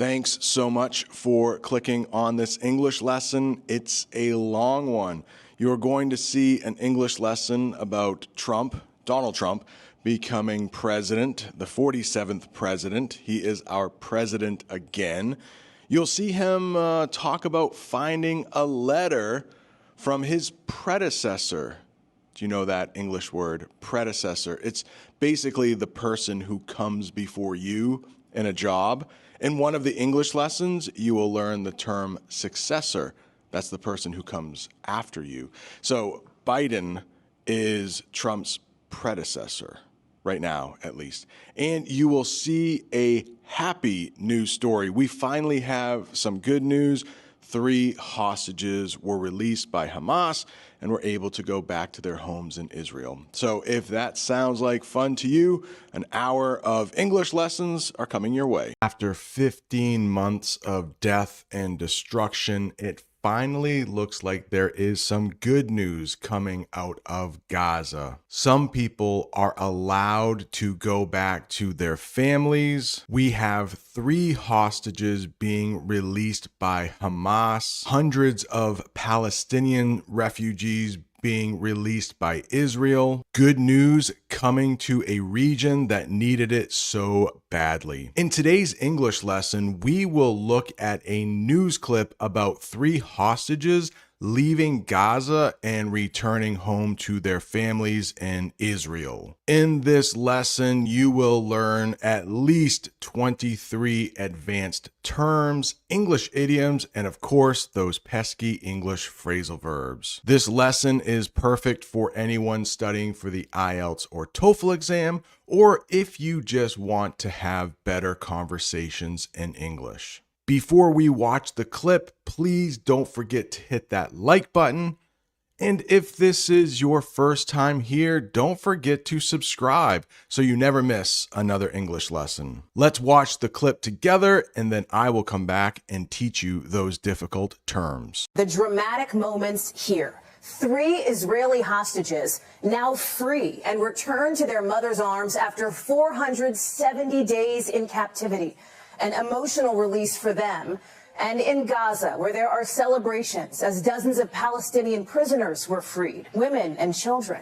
Thanks so much for clicking on this English lesson. It's a long one. You're going to see an English lesson about Donald Trump, becoming president, the 47th president. He is our president again. You'll see him talk about finding a letter from his predecessor. Do you know that English word, predecessor? It's basically the person who comes before you in a job. In one of the English lessons, you will learn the term successor. That's the person who comes after you. So Biden is Trump's predecessor, right now at least. And you will see a happy news story. We finally have some good news. 3 hostages were released by Hamas and were able to go back to their homes in Israel. So if that sounds like fun to you, an hour of English lessons are coming your way. After 15 months of death and destruction, it finally looks like there is some good news coming out of Gaza. Some people are allowed to go back to their families. We have 3 hostages being released by Hamas, hundreds of Palestinian refugees being released by Israel. Good news coming to a region that needed it so badly. In today's English lesson, we will look at a news clip about 3 hostages leaving Gaza and returning home to their families in Israel. In this lesson, you will learn at least 23 advanced terms, English idioms, and of course, those pesky English phrasal verbs. This lesson is perfect for anyone studying for the IELTS or TOEFL exam, or if you just want to have better conversations in English. Before we watch the clip, please don't forget to hit that like button. And if this is your first time here, don't forget to subscribe so you never miss another English lesson. Let's watch the clip together, and then I will come back and teach you those difficult terms. The dramatic moments here. 3 Israeli hostages now free and returned to their mother's arms after 470 days in captivity. An emotional release for them. And in Gaza, where there are celebrations as dozens of Palestinian prisoners were freed, women and children.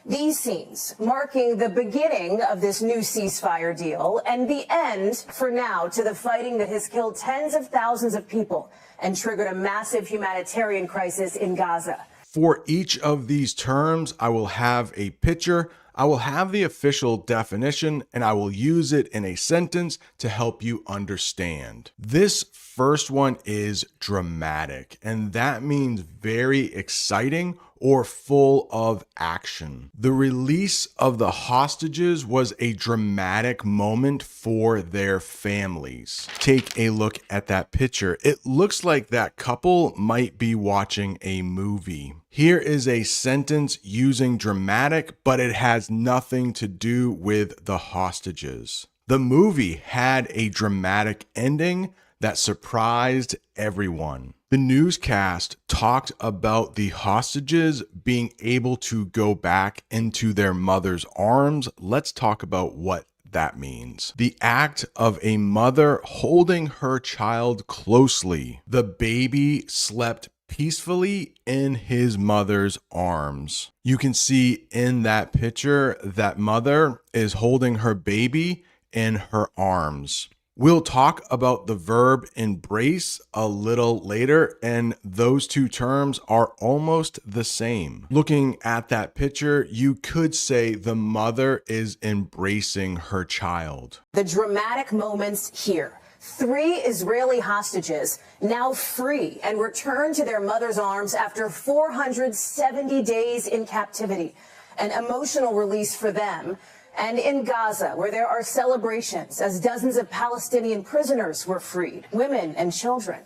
These scenes marking the beginning of this new ceasefire deal and the end, for now, to the fighting that has killed tens of thousands of people and triggered a massive humanitarian crisis in Gaza. For each of these terms, I will have a picture. I will have the official definition, and I will use it in a sentence to help you understand. This first one is dramatic, and that means very exciting or full of action. The release of the hostages was a dramatic moment for their families. Take a look at that picture. It looks like that couple might be watching a movie. Here is a sentence using dramatic, but it has nothing to do with the hostages. The movie had a dramatic ending that surprised everyone. The newscast talked about the hostages being able to go back into their mother's arms. Let's talk about what that means. The act of a mother holding her child closely. The baby slept peacefully in his mother's arms. You can see in that picture that mother is holding her baby in her arms. We'll talk about the verb embrace a little later, and those 2 terms are almost the same. Looking at that picture, you could say the mother is embracing her child. The dramatic moments here. 3 Israeli hostages now free and returned to their mother's arms after 470 days in captivity. An emotional release for them. And in Gaza, where there are celebrations as dozens of Palestinian prisoners were freed, women and children.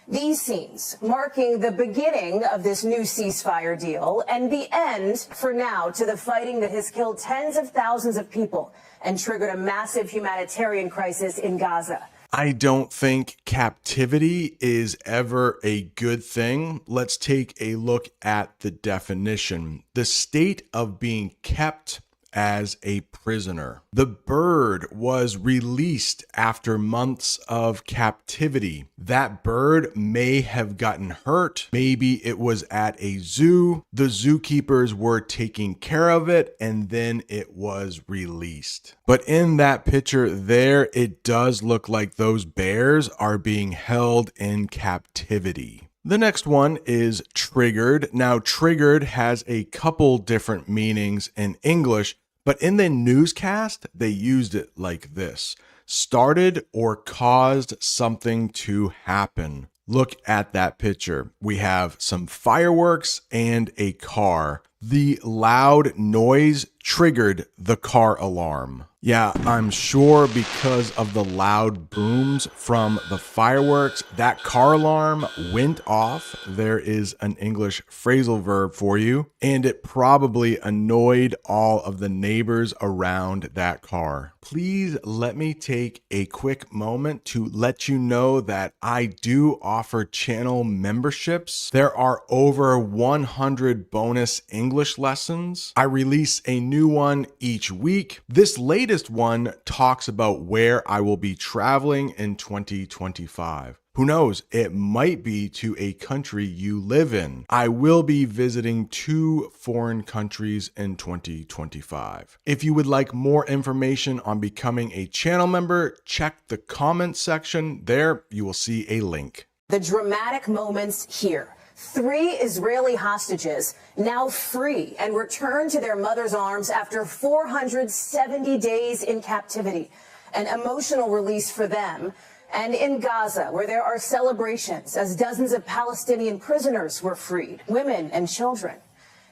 These scenes marking the beginning of this new ceasefire deal and the end, for now, to the fighting that has killed tens of thousands of people and triggered a massive humanitarian crisis in Gaza. I don't think captivity is ever a good thing. Let's take a look at the definition. The state of being kept as a prisoner. The bird was released after months of captivity. That bird may have gotten hurt. Maybe it was at a zoo. The zookeepers were taking care of it, and then it was released. But in that picture there, it does look like those bears are being held in captivity. The next one is triggered. Now, triggered has a couple different meanings in English, but in the newscast, they used it like this: started or caused something to happen. Look at that picture. We have some fireworks and a car. The loud noise triggered the car alarm. Yeah, I'm sure because of the loud booms from the fireworks, that car alarm went off. There is an English phrasal verb for you, and it probably annoyed all of the neighbors around that car. Please let me take a quick moment to let you know that I do offer channel memberships. There are over 100 bonus English lessons. I release a new one each week. This latest one talks about where I will be traveling in 2025. Who knows? It might be to a country you live in. I will be visiting 2 foreign countries in 2025. If you would like more information on becoming a channel member, check the comments section. There you will see a link. The dramatic moments here. 3 Israeli hostages now free and returned to their mother's arms after 470 days in captivity. An emotional release for them. And in Gaza, where there are celebrations as dozens of Palestinian prisoners were freed, women and children.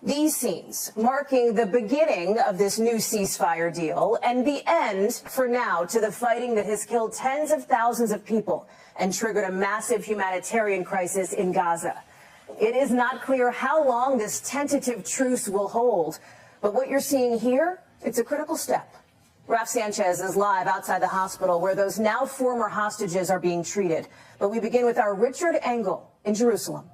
These scenes marking the beginning of this new ceasefire deal and the end, for now, to the fighting that has killed tens of thousands of people and triggered a massive humanitarian crisis in Gaza. It is not clear how long this tentative truce will hold, but what you're seeing here, it's a critical step. Raf Sanchez is live outside the hospital where those now former hostages are being treated. But we begin with our Richard Engel in Jerusalem.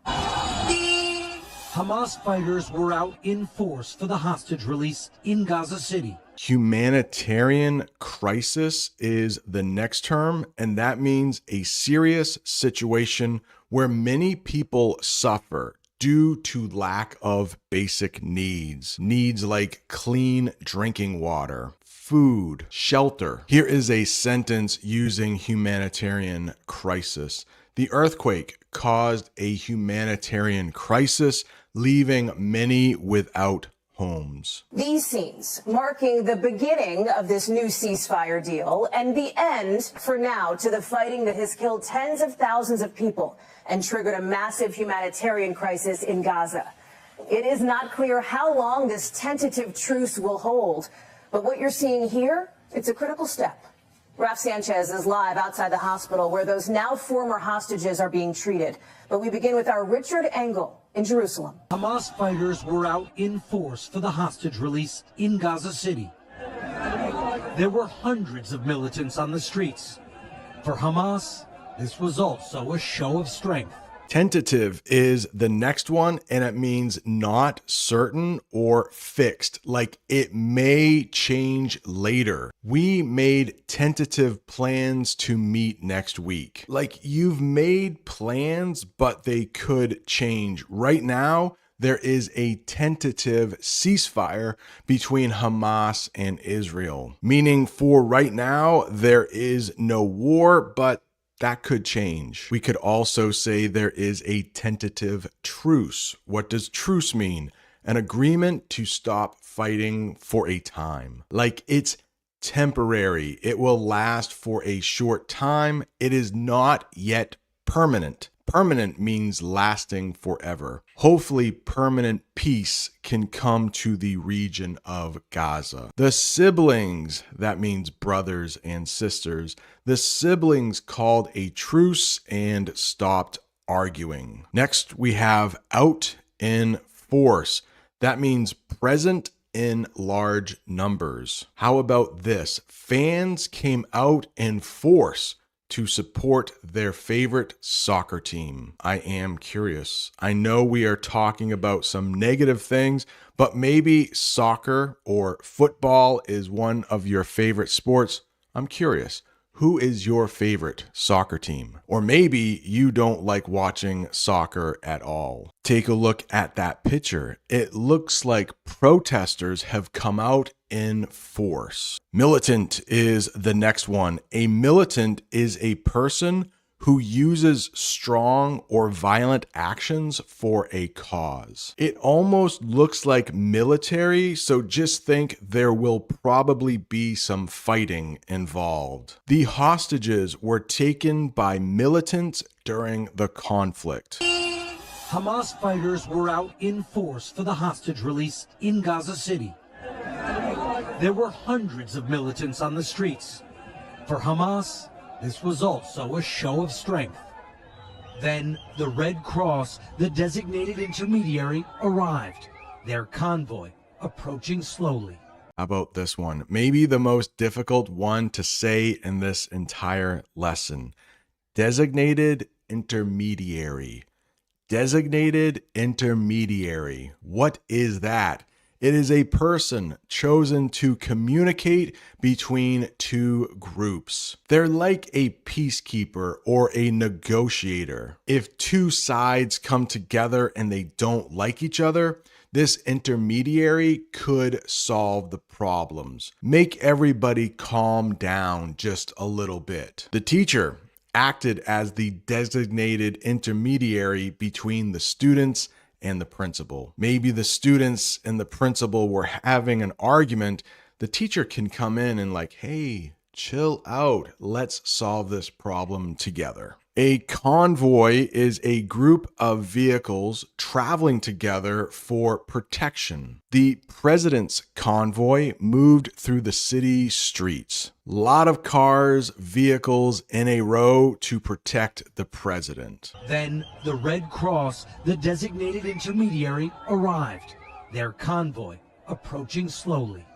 Hamas fighters were out in force for the hostage release in Gaza City. Humanitarian crisis is the next term, and that means a serious situation where many people suffer due to lack of basic needs. Needs like clean drinking water, food, shelter. Here is a sentence using humanitarian crisis. The earthquake caused a humanitarian crisis, leaving many without homes. These scenes marking the beginning of this new ceasefire deal and the end, for now, to the fighting that has killed tens of thousands of people and triggered a massive humanitarian crisis in Gaza. It is not clear how long this tentative truce will hold, but what you're seeing here, it's a critical step. Raf Sanchez is live outside the hospital where those now former hostages are being treated. But we begin with our Richard Engel in Jerusalem. Hamas fighters were out in force for the hostage release in Gaza City. There were hundreds of militants on the streets. For Hamas, this was also a show of strength. Tentative is the next one, and it means not certain or fixed, like it may change later. We made tentative plans to meet next week. Like you've made plans, but they could change. Right now, there is a tentative ceasefire between Hamas and Israel, meaning for right now, there is no war, but that could change. We could also say there is a tentative truce. What does truce mean? An agreement to stop fighting for a time. Like it's temporary. It will last for a short time. It is not yet permanent. Permanent means lasting forever. Hopefully, permanent peace can come to the region of Gaza. The siblings, that means brothers and sisters, the siblings called a truce and stopped arguing. Next, we have out in force. That means present in large numbers. How about this? Fans came out in force to support their favorite soccer team? I am curious. I know we are talking about some negative things, but maybe soccer or football is one of your favorite sports. I'm curious. Who is your favorite soccer team? Or maybe you don't like watching soccer at all. Take a look at that picture. It looks like protesters have come out in force. Militant is the next one. A militant is a person who uses strong or violent actions for a cause. It almost looks like military, so just think there will probably be some fighting involved. The hostages were taken by militants during the conflict. Hamas fighters were out in force for the hostage release in Gaza City. There were hundreds of militants on the streets. For Hamas, this was also a show of strength. Then the Red Cross, the designated intermediary, arrived, their convoy approaching slowly. How about this one? Maybe the most difficult one to say in this entire lesson. Designated intermediary. Designated intermediary. What is that? It is a person chosen to communicate between two groups. They're like a peacekeeper or a negotiator. If two sides come together and they don't like each other, this intermediary could solve the problems. Make everybody calm down just a little bit. The teacher acted as the designated intermediary between the students and the principal. Maybe the students and the principal were having an argument. The teacher can come in and like, hey, chill out. Let's solve this problem together. A convoy is a group of vehicles traveling together for protection. The president's convoy moved through the city streets. A lot of cars, vehicles in a row to protect the president. Then the Red Cross, the designated intermediary, arrived, their convoy approaching slowly.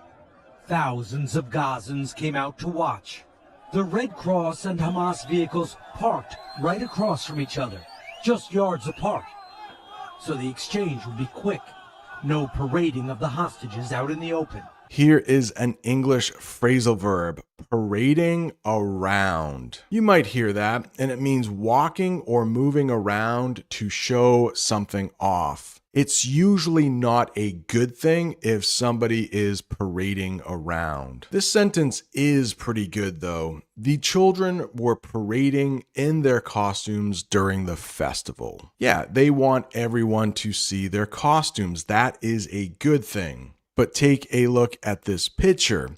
Thousands of Gazans came out to watch. The Red Cross and Hamas vehicles parked right across from each other, just yards apart. So the exchange would be quick. No parading of the hostages out in the open. Here is an English phrasal verb, parading around. You might hear that, and it means walking or moving around to show something off. It's usually not a good thing if somebody is parading around. This sentence is pretty good though. The children were parading in their costumes during the festival. Yeah, they want everyone to see their costumes. That is a good thing. But take a look at this picture.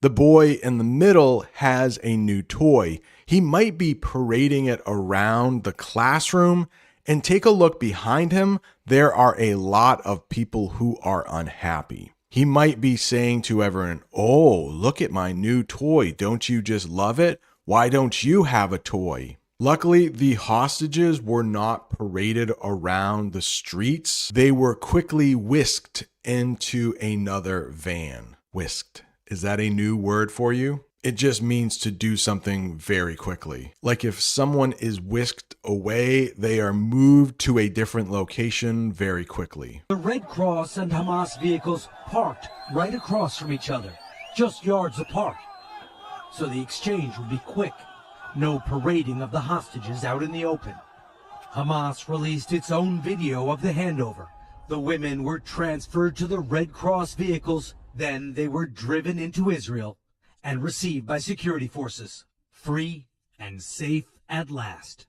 The boy in the middle has a new toy. He might be parading it around the classroom. And take a look behind him. There are a lot of people who are unhappy. He might be saying to everyone, oh, look at my new toy. Don't you just love it? Why don't you have a toy? Luckily, the hostages were not paraded around the streets. They were quickly whisked into another van. Whisked. Is that a new word for you? It just means to do something very quickly. Like if someone is whisked away, they are moved to a different location very quickly. The Red Cross and Hamas vehicles parked right across from each other, just yards apart. So the exchange would be quick. No parading of the hostages out in the open. Hamas released its own video of the handover. The women were transferred to the Red Cross vehicles. Then they were driven into Israel and received by security forces, free and safe at last.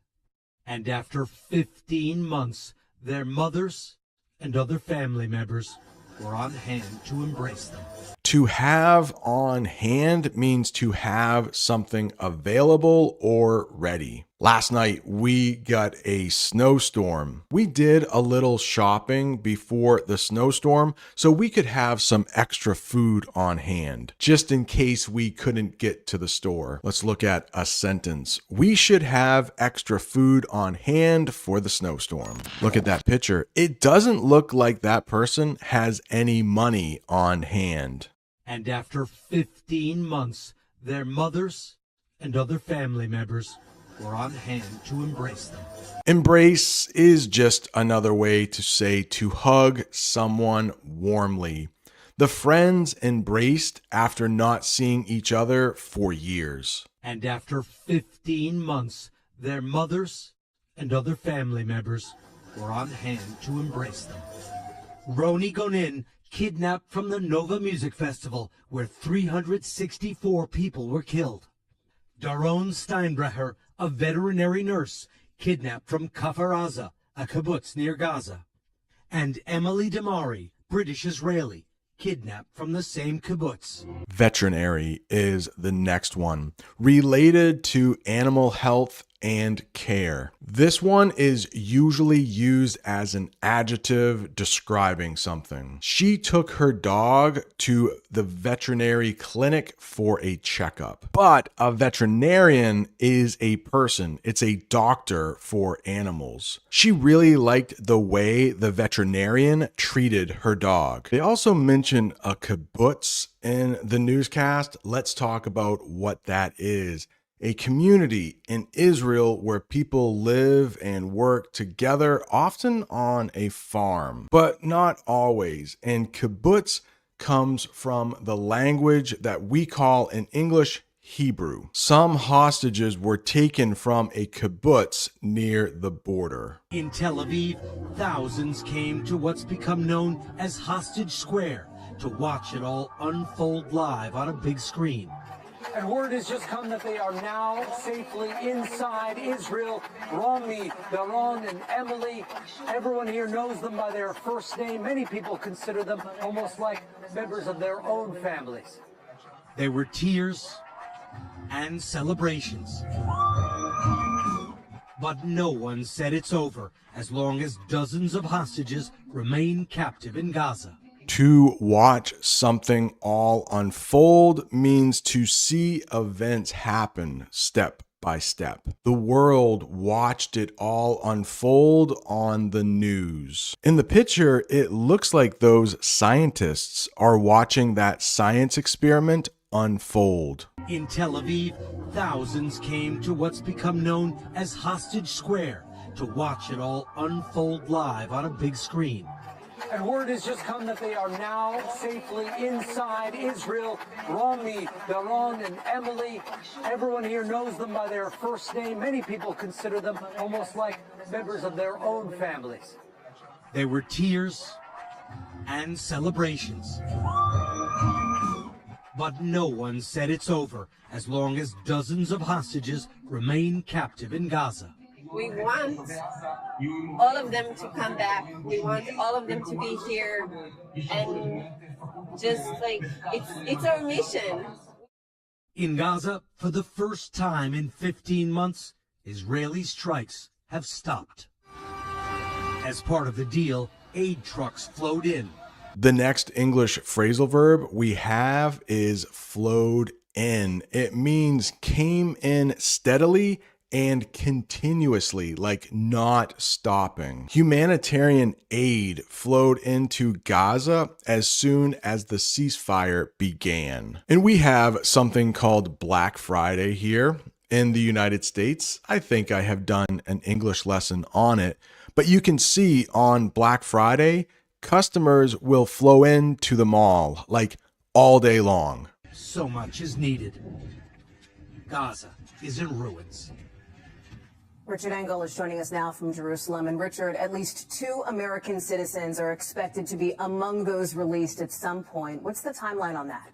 And after 15 months, their mothers and other family members were on hand to embrace them. To have on hand means to have something available or ready. Last night, we got a snowstorm. We did a little shopping before the snowstorm so we could have some extra food on hand, just in case we couldn't get to the store. Let's look at a sentence. We should have extra food on hand for the snowstorm. Look at that picture. It doesn't look like that person has any money on hand. And after 15 months, their mothers and other family members were on hand to embrace them. Embrace is just another way to say to hug someone warmly. The friends embraced after not seeing each other for years. And after 15 months, their mothers and other family members were on hand to embrace them. Roni Gonin, kidnapped from the Nova Music Festival, where 364 people were killed. Daron Steinbrecher, a veterinary nurse, kidnapped from Kfar Aza, a kibbutz near Gaza. And Emily Damari, British-Israeli, kidnapped from the same kibbutz. Veterinary is the next one, related to animal health and care. This one is usually used as an adjective describing something. She took her dog to the veterinary clinic for a checkup. But a veterinarian is a person. It's a doctor for animals. She really liked the way the veterinarian treated her dog. They also mention a kibbutz in the newscast. Let's talk about what that is. A community in Israel where people live and work together, often on a farm, but not always. And kibbutz comes from the language that we call in English Hebrew. Some hostages were taken from a kibbutz near the border. In Tel Aviv, thousands came to what's become known as Hostage Square to watch it all unfold live on a big screen. And word has just come that they are now safely inside Israel. Romy, Daron, and Emily. Everyone here knows them by their first name. Many people consider them almost like members of their own families. There were tears and celebrations. But no one said it's over as long as dozens of hostages remain captive in Gaza. To watch something all unfold means to see events happen step by step. The world watched it all unfold on the news. In the picture, it looks like those scientists are watching that science experiment unfold. In Tel Aviv, thousands came to what's become known as Hostage Square to watch it all unfold live on a big screen. And word has just come that they are now safely inside Israel. Romy, Daron, and Emily. Everyone here knows them by their first name. Many people consider them almost like members of their own families. There were tears and celebrations. But no one said it's over as long as dozens of hostages remain captive in Gaza. We want all of them to come back. We want all of them to be here, and just like it's our mission. In Gaza, for the first time in 15 months, Israeli strikes have stopped. As part of the deal, aid trucks flowed in. The next English phrasal verb we have is flowed in. It means came in steadily and continuously, like not stopping. Humanitarian aid flowed into Gaza as soon as the ceasefire began. And we have something called Black Friday here in the United States. I think I have done an English lesson on it, but you can see on Black Friday, customers will flow into the mall like all day long. So much is needed. Gaza is in ruins. Richard Engel is joining us now from Jerusalem. And Richard, at least 2 American citizens are expected to be among those released at some point. What's the timeline on that?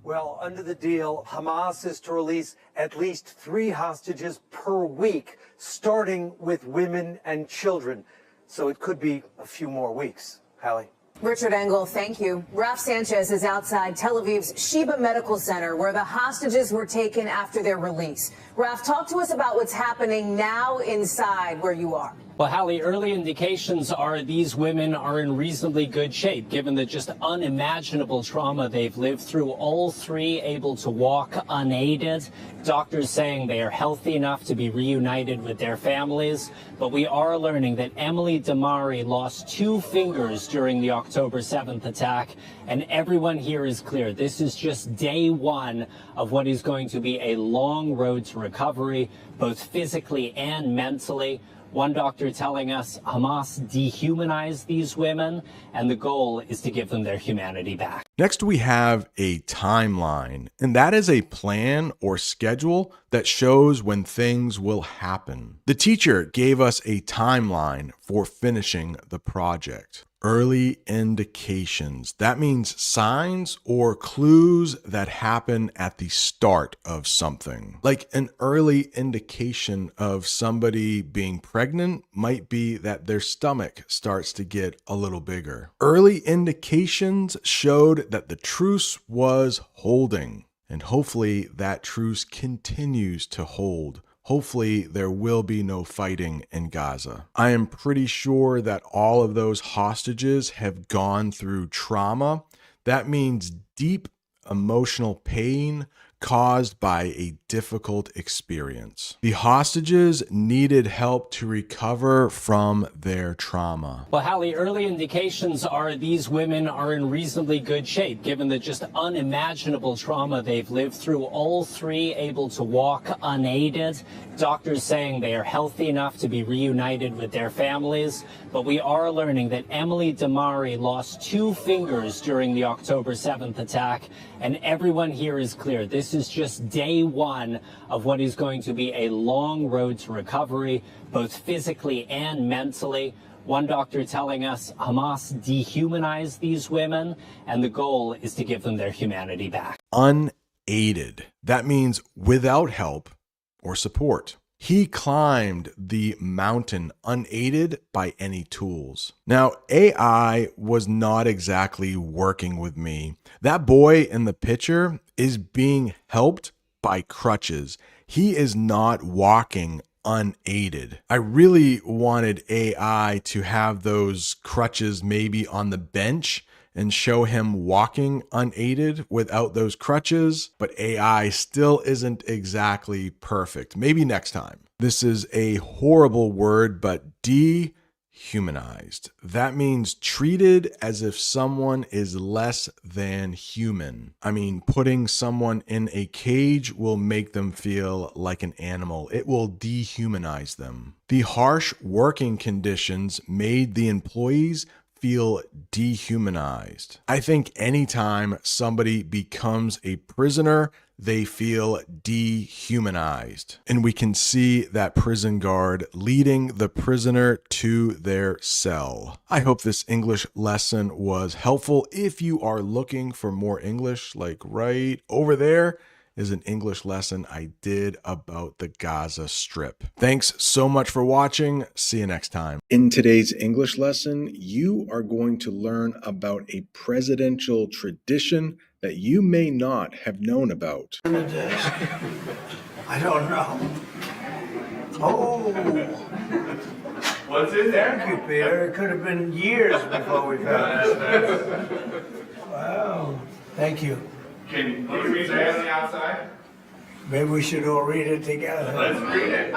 Well, under the deal, Hamas is to release at least 3 hostages per week, starting with women and children. So it could be a few more weeks. Hallie. Richard Engel, thank you. Raf Sanchez is outside Tel Aviv's Sheba Medical Center, where the hostages were taken after their release. Raf, talk to us about what's happening now inside where you are. Well, Hallie, early indications are these women are in reasonably good shape, given the just unimaginable trauma they've lived through. All three able to walk unaided. Doctors saying they are healthy enough to be reunited with their families. But we are learning that Emily Damari lost 2 fingers during the October 7th attack. And everyone here is clear. This is just day 1 of what is going to be a long road to recovery, both physically and mentally. One doctor telling us Hamas dehumanized these women, and the goal is to give them their humanity back. Next, we have a timeline, and that is a plan or schedule that shows when things will happen. The teacher gave us a timeline for finishing the project. Early indications. That means signs or clues that happen at the start of something. Like an early indication of somebody being pregnant might be that their stomach starts to get a little bigger. Early indications showed that the truce was holding, and hopefully that truce continues to hold. Hopefully, there will be no fighting in Gaza. I am pretty sure that all of those hostages have gone through trauma. That means deep emotional pain caused by a difficult experience. The hostages needed help to recover from their trauma. Well, Hallie, early indications are these women are in reasonably good shape, given the just unimaginable trauma they've lived through. All three able to walk unaided. Doctors saying they are healthy enough to be reunited with their families. But we are learning that Emily Damari lost 2 fingers during the October 7th attack. And everyone here is clear. This is just day 1 of what is going to be a long road to recovery, both physically and mentally. One doctor telling us Hamas dehumanized these women, and the goal is to give them their humanity back. Unaided. That means without help or support. He climbed the mountain unaided by any tools. Now, AI was not exactly working with me. That boy in the picture is being helped by crutches. He is not walking unaided. I really wanted AI to have those crutches maybe on the bench and show him walking unaided without those crutches, but AI still isn't exactly perfect. Maybe next time. This is a horrible word, but dehumanized. That means treated as if someone is less than human. I mean, putting someone in a cage will make them feel like an animal. It will dehumanize them. The harsh working conditions made the employees feel dehumanized. I think anytime somebody becomes a prisoner, they feel dehumanized. And we can see that prison guard leading the prisoner to their cell. I hope this English lesson was helpful. If you are looking for more English, like right over there is an English lesson I did about the Gaza Strip. Thanks so much for watching. See you next time. In today's English lesson, you are going to learn about a presidential tradition that you may not have known about. On the desk. I don't know. Oh. What's in there? Thank you, Peter. It could have been years before we found this. Wow. Thank you. Can you read it on the outside? Maybe we should all read it together. Let's read it.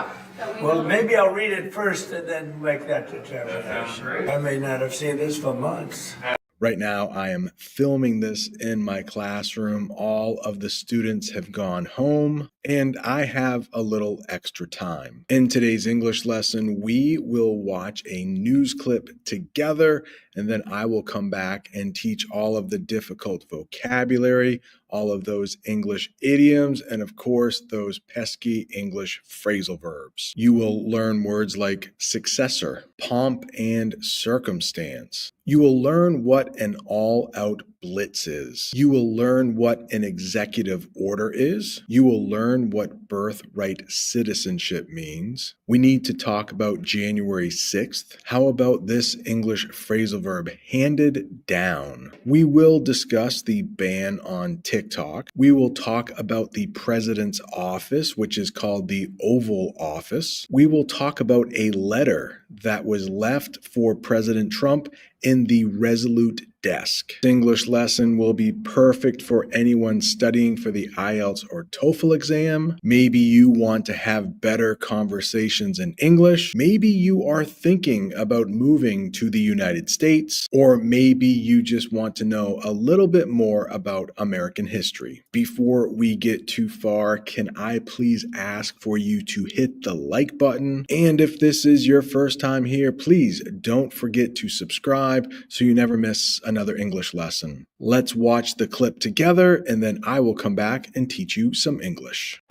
Well, maybe I'll read it first and then make that determination. That sounds great. I may not have seen this for months. Right now, I am filming this in my classroom. All of the students have gone home, and I have a little extra time. In today's English lesson, we will watch a news clip together, and then I will come back and teach all of the difficult vocabulary, all of those English idioms, and of course, those pesky English phrasal verbs. You will learn words like successor, pomp, and circumstance. You will learn what an all-out blitz is. You will learn what an executive order is. You will learn learn what birthright citizenship means. We need to talk about January 6th. How about this English phrasal verb, handed down? We will discuss the ban on TikTok. We will talk about the president's office, which is called the Oval Office. We will talk about a letter that was left for President Trump in the Resolute Desk. This English lesson will be perfect for anyone studying for the IELTS or TOEFL exam. Maybe you want to have better conversations in English. Maybe you are thinking about moving to the United States, or maybe you just want to know a little bit more about American history. Before we get too far, can I please ask for you to hit the like button? And if this is your first time here, please don't forget to subscribe so you never miss another English lesson. Let's watch the clip together, and then I will come back and teach you some English.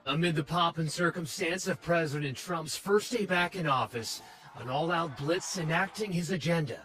Amid the pomp and circumstance of President Trump's first day back in office, an all-out blitz enacting his agenda.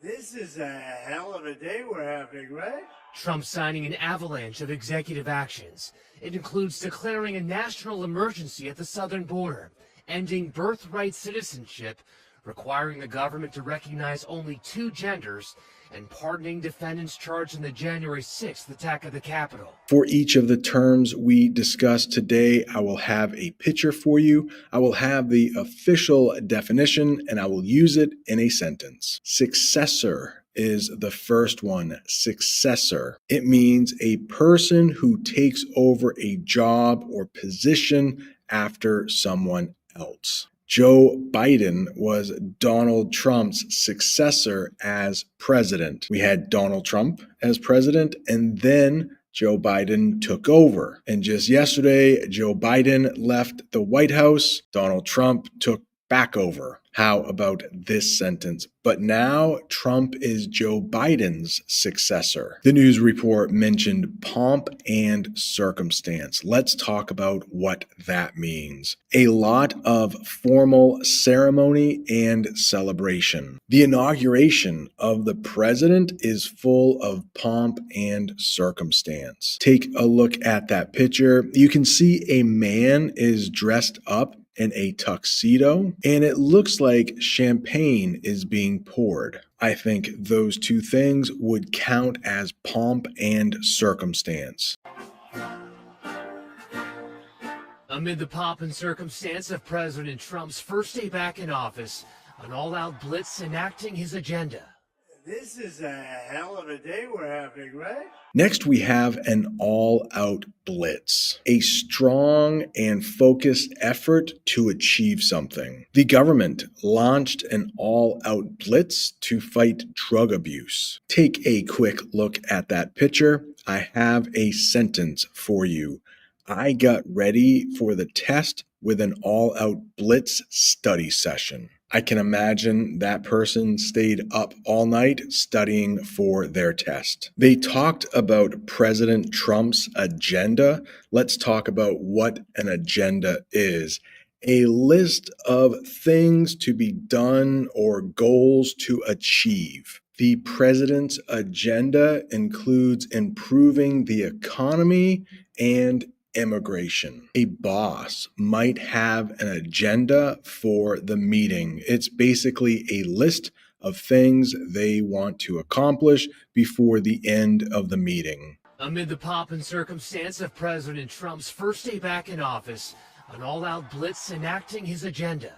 This is a hell of a day we're having, right? Trump signing an avalanche of executive actions. It includes declaring a national emergency at the southern border, ending birthright citizenship, requiring the government to recognize only two genders, and pardoning defendants charged in the January 6th attack of the Capitol. For each of the terms we discussed today, I will have a picture for you. I will have the official definition, and I will use it in a sentence. Successor is the first one. Successor. It means a person who takes over a job or position after someone else. Joe Biden was Donald Trump's successor as president. We had Donald Trump as president, and then Joe Biden took over. And just yesterday, Joe Biden left the White House. Donald Trump took back over. How about this sentence? But now Trump is Joe Biden's successor. The news report mentioned pomp and circumstance. Let's talk about what that means. A lot of formal ceremony and celebration. The inauguration of the president is full of pomp and circumstance. Take a look at that picture. You can see a man is dressed up in a tuxedo, and it looks like champagne is being poured. I think those two things would count as pomp and circumstance. Amid the pomp and circumstance of President Trump's first day back in office, an all-out blitz enacting his agenda. This is a hell of a day we're having, right? Next, we have an all-out blitz, a strong and focused effort to achieve something. The government launched an all-out blitz to fight drug abuse. Take a quick look at that picture. I have a sentence for you. I got ready for the test with an all-out blitz study session. I can imagine that person stayed up all night studying for their test. They talked about President Trump's agenda. Let's talk about what an agenda is. A list of things to be done or goals to achieve. The president's agenda includes improving the economy and immigration. A boss might have an agenda for the meeting. It's basically a list of things they want to accomplish before the end of the meeting. Amid the pomp and circumstance of President Trump's first day back in office, an all-out blitz enacting his agenda.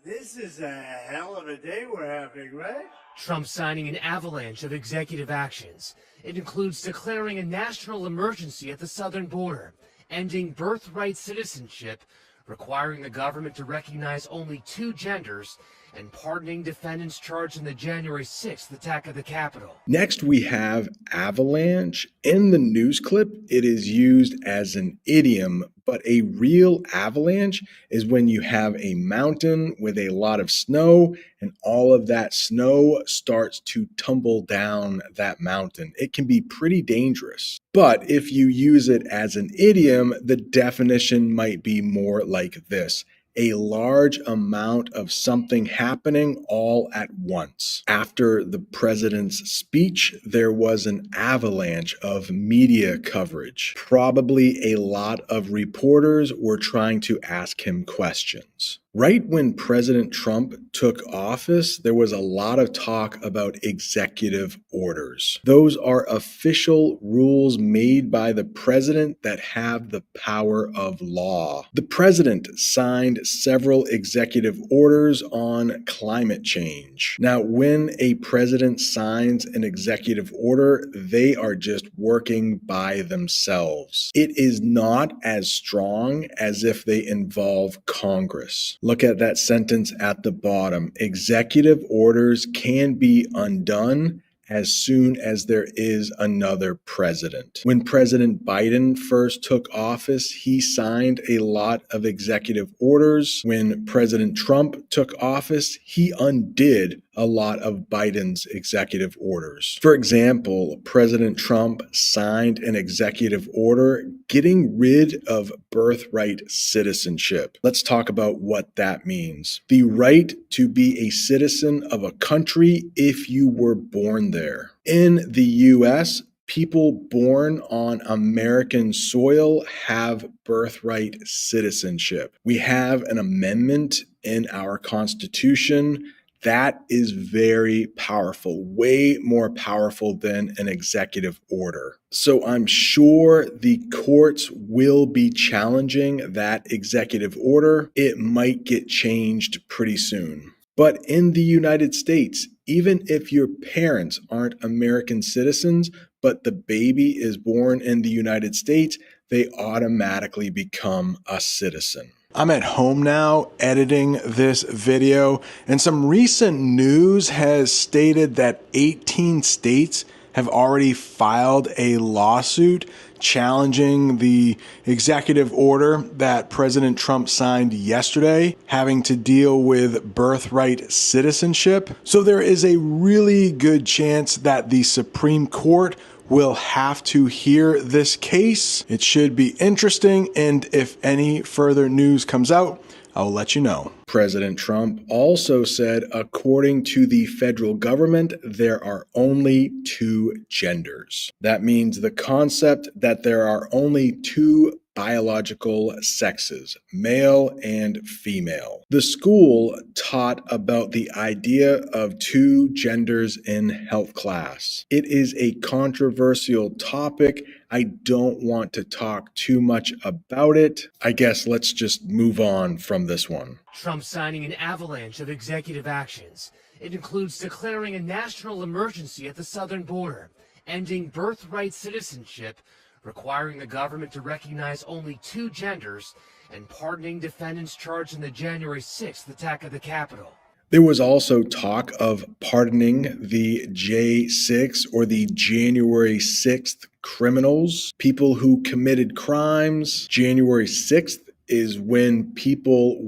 This is a hell of a day we're having, right? Trump signing an avalanche of executive actions. It includes declaring a national emergency at the southern border, ending birthright citizenship, requiring the government to recognize only two genders, and pardoning defendants charged in the January 6th attack of the Capitol. Next, we have avalanche. In the news clip, it is used as an idiom, but a real avalanche is when you have a mountain with a lot of snow and all of that snow starts to tumble down that mountain. It can be pretty dangerous. But if you use it as an idiom, the definition might be more like this. a large amount of something happening all at once. After the president's speech, there was an avalanche of media coverage. Probably a lot of reporters were trying to ask him questions. Right when President Trump took office, there was a lot of talk about executive orders. Those are official rules made by the president that have the power of law. The president signed several executive orders on climate change. Now, when a president signs an executive order, they are just working by themselves. It is not as strong as if they involve Congress. Look at that sentence at the bottom. Executive orders can be undone as soon as there is another president. When President Biden first took office, he signed a lot of executive orders. When President Trump took office, he undid a lot of Biden's executive orders. For example, President Trump signed an executive order getting rid of birthright citizenship. Let's talk about what that means. The right to be a citizen of a country if you were born there. In the US, people born on American soil have birthright citizenship. We have an amendment in our Constitution that is very powerful, way more powerful than an executive order. So I'm sure the courts will be challenging that executive order. It might get changed pretty soon. But in the United States, even if your parents aren't American citizens, but the baby is born in the United States, they automatically become a citizen. I'm at home now editing this video, and some recent news has stated that 18 states have already filed a lawsuit challenging the executive order that President Trump signed yesterday, having to deal with birthright citizenship. So there is a really good chance that the Supreme Court will have to hear this case. It should be interesting, and if any further news comes out, I'll let you know. President Trump also said, according to the federal government, there are only two genders. That means the concept that there are only two biological sexes, male and female. The school taught about the idea of two genders in health class. It is a controversial topic. I don't want to talk too much about it. I guess let's just move on from this one. Trump signing an avalanche of executive actions. It includes declaring a national emergency at the southern border, ending birthright citizenship, requiring the government to recognize only two genders, and pardoning defendants charged in the January 6th attack at the Capitol. There was also talk of pardoning the J6 or the January 6th criminals, people who committed crimes. January 6th is when people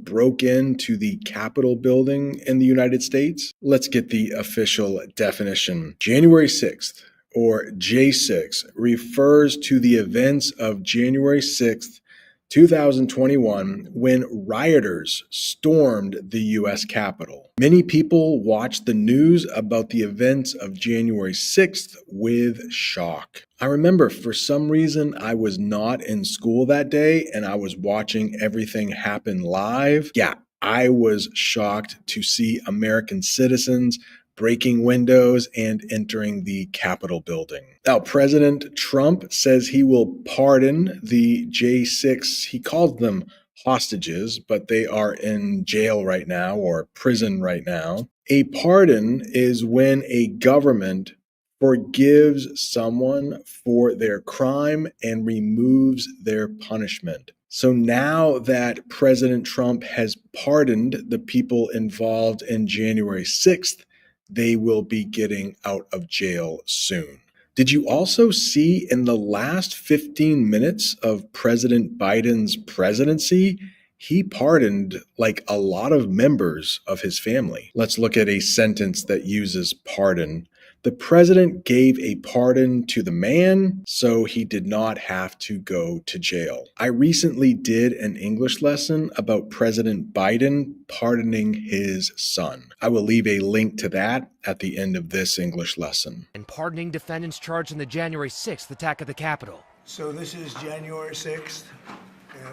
broke into the Capitol building in the United States. Let's get the official definition. January 6th, or J6, refers to the events of January 6th, 2021, when rioters stormed the U.S. Capitol. Many people watched the news about the events of January 6th with shock. I remember for some reason I was not in school that day and I was watching everything happen live. Yeah, I was shocked to see American citizens breaking windows and entering the Capitol building. Now, President Trump says he will pardon the J6. He called them hostages, but they are in jail right now or prison right now. A pardon is when a government forgives someone for their crime and removes their punishment. So now that President Trump has pardoned the people involved in January 6th, they will be getting out of jail soon. Did you also see in the last 15 minutes of President Biden's presidency, he pardoned like a lot of members of his family? Let's look at a sentence that uses pardon. The president gave a pardon to the man, so he did not have to go to jail. I recently did an English lesson about President Biden pardoning his son. I will leave a link to that at the end of this English lesson. And pardoning defendants charged in the January 6th attack at the Capitol. So this is January 6th.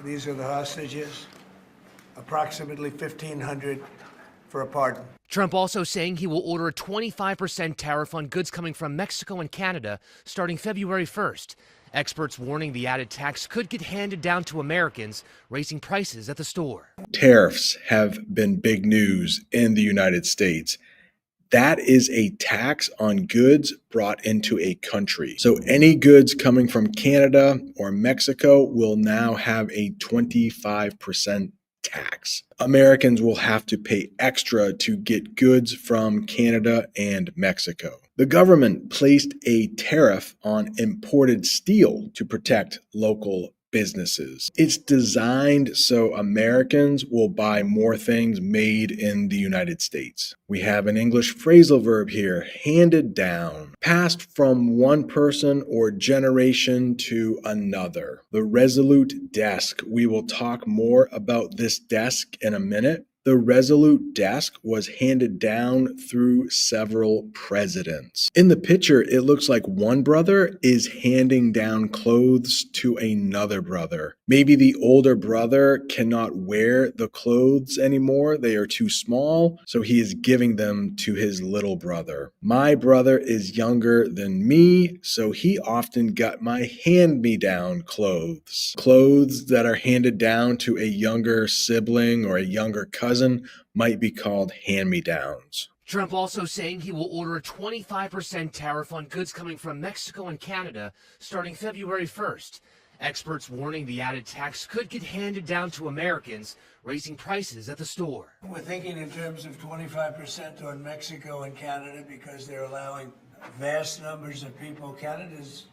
These are the hostages. Approximately 1,500 for a pardon. Trump also saying he will order a 25% tariff on goods coming from Mexico and Canada starting February 1st. Experts warning the added tax could get handed down to Americans, raising prices at the store. Tariffs have been big news in the United States. That is a tax on goods brought into a country. So any goods coming from Canada or Mexico will now have a 25% tax. Americans will have to pay extra to get goods from Canada and Mexico. The government placed a tariff on imported steel to protect local businesses. It's designed so Americans will buy more things made in the United States. We have an English phrasal verb here, handed down, passed from one person or generation to another. The Resolute Desk. We will talk more about this desk in a minute. The Resolute Desk was handed down through several presidents. In the picture, it looks like one brother is handing down clothes to another brother. Maybe the older brother cannot wear the clothes anymore. They are too small, so he is giving them to his little brother. My brother is younger than me, so he often got my hand-me-down clothes. Clothes that are handed down to a younger sibling or a younger cousin might be called hand-me-downs. Trump also saying he will order a 25% tariff on goods coming from Mexico and Canada starting February 1st. Experts warning the added tax could get handed down to Americans, raising prices at the store. We're thinking in terms of 25% on Mexico and Canada because they're allowing vast numbers of people. Canada's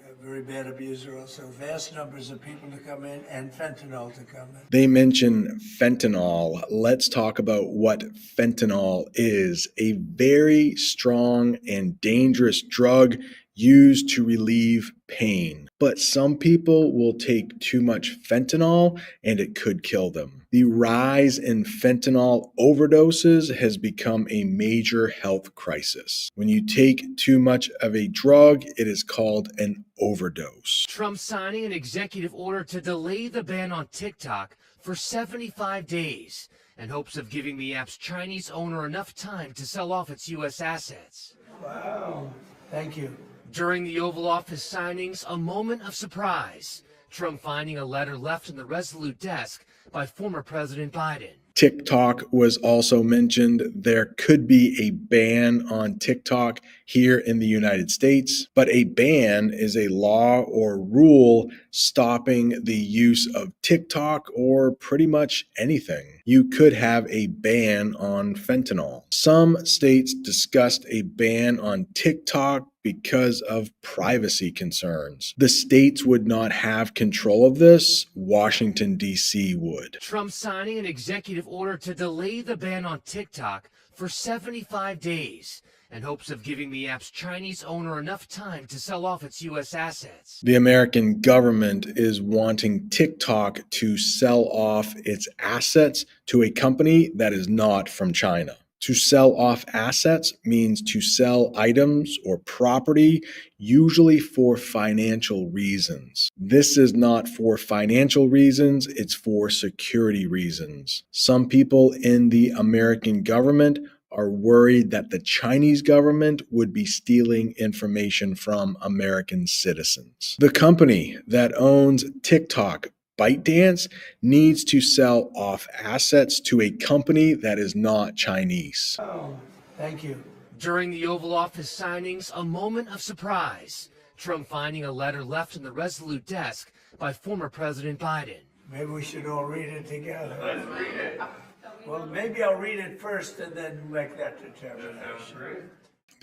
a very bad abuser also. Vast numbers of people to come in and fentanyl to come in. They mention fentanyl. Let's talk about what fentanyl is. A very strong and dangerous drug used to relieve pain. But some people will take too much fentanyl and it could kill them. The rise in fentanyl overdoses has become a major health crisis. When you take too much of a drug, it is called an overdose. Trump signing an executive order to delay the ban on TikTok for 75 days in hopes of giving the app's Chinese owner enough time to sell off its U.S. assets. Wow. Thank you. During the Oval Office signings, a moment of surprise. Trump finding a letter left in the Resolute Desk by former President Biden. TikTok was also mentioned. There could be a ban on TikTok here in the United States, but a ban is a law or rule stopping the use of TikTok or pretty much anything. You could have a ban on fentanyl. Some states discussed a ban on TikTok because of privacy concerns. The states would not have control of this. Washington, D.C. would. Trump signing an executive order to delay the ban on TikTok for 75 days in hopes of giving the app's Chinese owner enough time to sell off its U.S. assets. The American government is wanting TikTok to sell off its assets to a company that is not from China. To sell off assets means to sell items or property, usually for financial reasons. This is not for financial reasons, it's for security reasons. Some people in the American government are worried that the Chinese government would be stealing information from American citizens. The company that owns TikTok, ByteDance, needs to sell off assets to a company that is not Chinese. Oh, thank you. During the Oval Office signings, a moment of surprise. Trump finding a letter left in the Resolute Desk by former President Biden. Maybe we should all read it together. Let's read it. Well, maybe I'll read it first and then make that determination.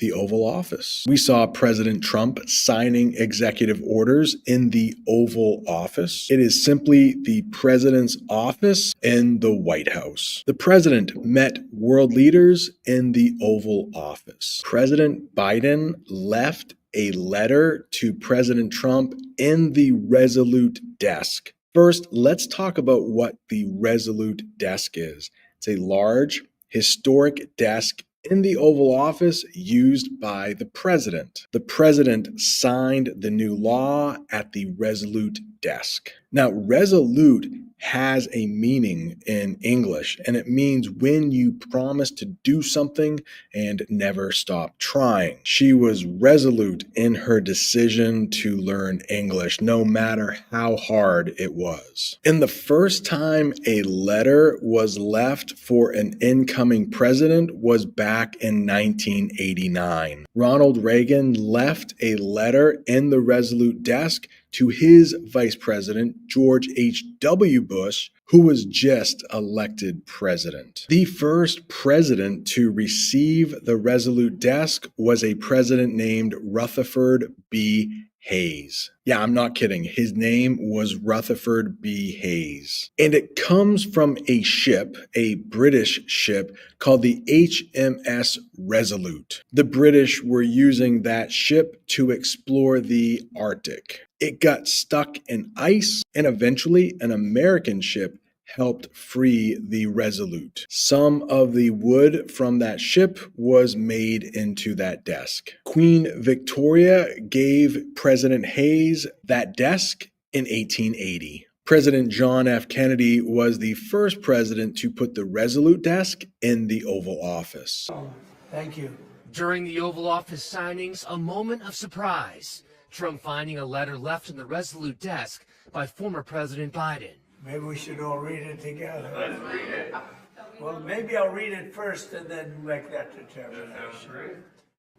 the Oval Office. We saw President Trump signing executive orders in the Oval Office. It is simply the president's office in the White House. The president met world leaders in the Oval Office. President Biden left a letter to President Trump in the Resolute Desk. First, let's talk about what the Resolute Desk is. It's a large, historic desk in the Oval Office used by the president. The president signed the new law at the Resolute Desk. Now, resolute has a meaning in English, and it means when you promise to do something and never stop trying. She was resolute in her decision to learn English, no matter how hard it was. And the first time a letter was left for an incoming president was back in 1989. Ronald Reagan left a letter in the Resolute Desk to his vice president, George H.W. Bush, who was just elected president. The first president to receive the Resolute Desk was a president named Rutherford B. Hayes. Yeah, I'm not kidding. His name was Rutherford B. Hayes. And it comes from a ship, a British ship called the HMS Resolute. The British were using that ship to explore the Arctic. It got stuck in ice, and eventually an American ship helped free the Resolute. Some of the wood from that ship was made into that desk. Queen Victoria gave President Hayes that desk in 1880. President John F. Kennedy was the first president to put the Resolute Desk in the Oval Office. Thank you. During the Oval Office signings, a moment of surprise. Trump finding a letter left in the Resolute Desk by former President Biden. Maybe we should all read it together. Let's read it. Well, maybe I'll read it first and then make that determination.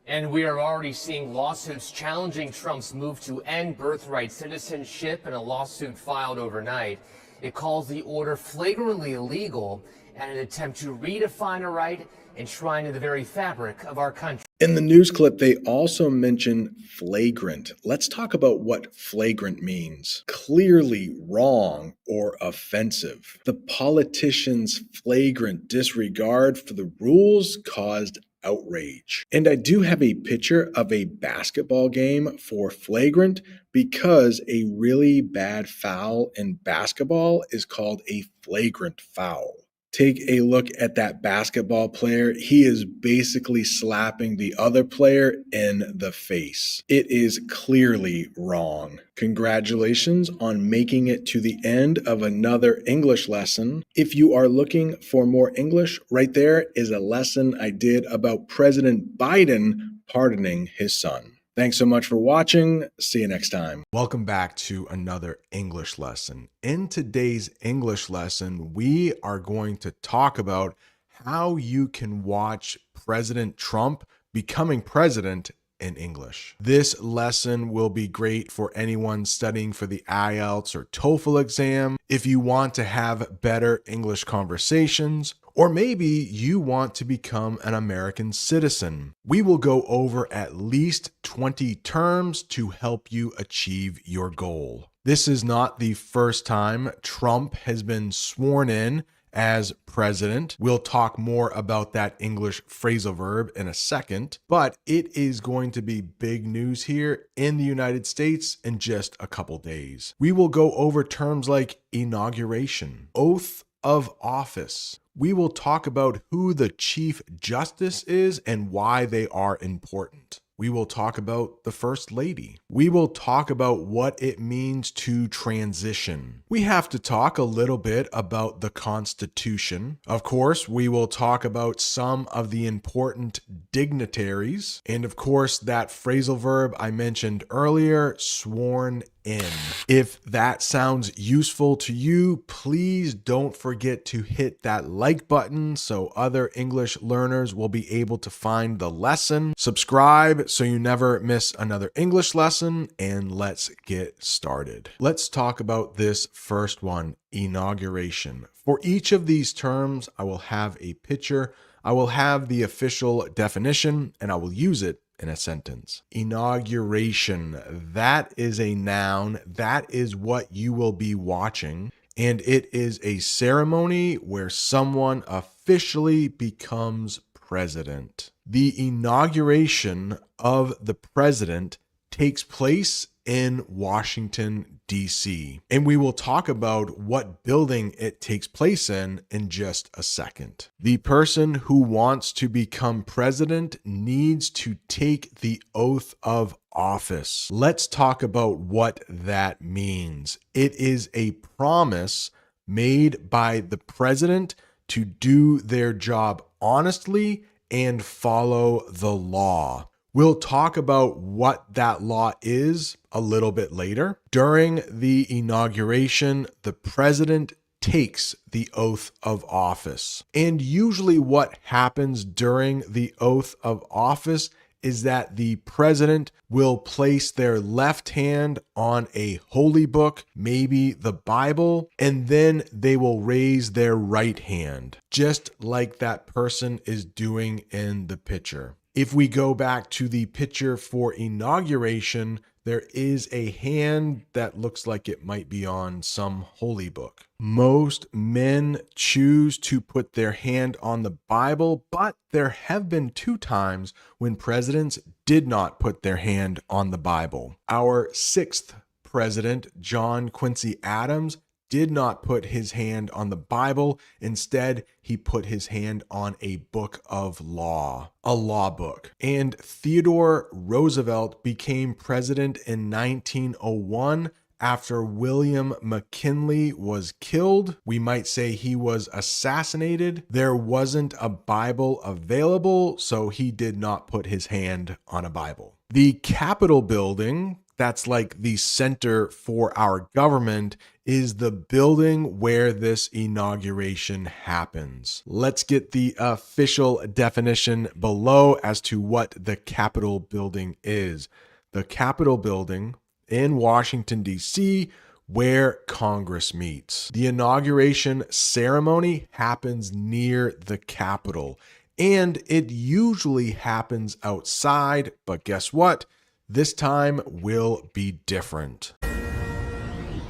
And we are already seeing lawsuits challenging Trump's move to end birthright citizenship in a lawsuit filed overnight. It calls the order flagrantly illegal and an attempt to redefine a right enshrined in the very fabric of our country. In the news clip, they also mention flagrant. Let's talk about what flagrant means. Clearly wrong or offensive. The politician's flagrant disregard for the rules caused outrage. And I do have a picture of a basketball game for flagrant because a really bad foul in basketball is called a flagrant foul. Take a look at that basketball player. He is basically slapping the other player in the face. It is clearly wrong. Congratulations on making it to the end of another English lesson. If you are looking for more English, right there is a lesson I did about President Biden pardoning his son. Thanks so much for watching. See you next time. Welcome back to another English lesson. In today's English lesson, we are going to talk about how you can watch President Trump becoming president in English. This lesson will be great for anyone studying for the IELTS or TOEFL exam, if you want to have better English conversations, or maybe you want to become an American citizen. We will go over at least 20 terms to help you achieve your goal. This is not the first time Trump has been sworn in as president. We'll talk more about that English phrasal verb in a second, but it is going to be big news here in the United States in just a couple days. We will go over terms like inauguration, oath of office. We will talk about who the Chief Justice is and why they are important. We will talk about the First Lady. We will talk about what it means to transition. We have to talk a little bit about the Constitution. Of course, we will talk about some of the important dignitaries. And of course, that phrasal verb I mentioned earlier, sworn in. If that sounds useful to you, please don't forget to hit that like button so other English learners will be able to find the lesson. Subscribe so you never miss another English lesson, and let's get started. Let's talk about this first one, inauguration. For each of these terms, I will have a picture I will have the official definition and I will use it in a sentence. Inauguration, that is a noun. That is what you will be watching. And it is a ceremony where someone officially becomes president. The inauguration of the president takes place in Washington, D.C. And we will talk about what building it takes place in just a second. The person who wants to become president needs to take the oath of office. Let's talk about what that means. It is a promise made by the president to do their job honestly and follow the law. We'll talk about what that law is a little bit later. During the inauguration, the president takes the oath of office. And usually what happens during the oath of office is that the president will place their left hand on a holy book, maybe the Bible, and then they will raise their right hand, just like that person is doing in the picture. If we go back to the picture for inauguration, there is a hand that looks like it might be on some holy book. Most men choose to put their hand on the Bible, but there have been 2 times when presidents did not put their hand on the Bible. Our 6th president, John Quincy Adams, did not put his hand on the Bible. Instead, he put his hand on a book of law, a law book. And Theodore Roosevelt became president in 1901 after William McKinley was killed. We might say he was assassinated. There wasn't a Bible available, so he did not put his hand on a Bible. The Capitol building, that's like the center for our government, is the building where this inauguration happens. Let's get the official definition below as to what the Capitol building is. The Capitol building in Washington, D.C., where Congress meets. The inauguration ceremony happens near the Capitol, and it usually happens outside, but guess what? This time will be different.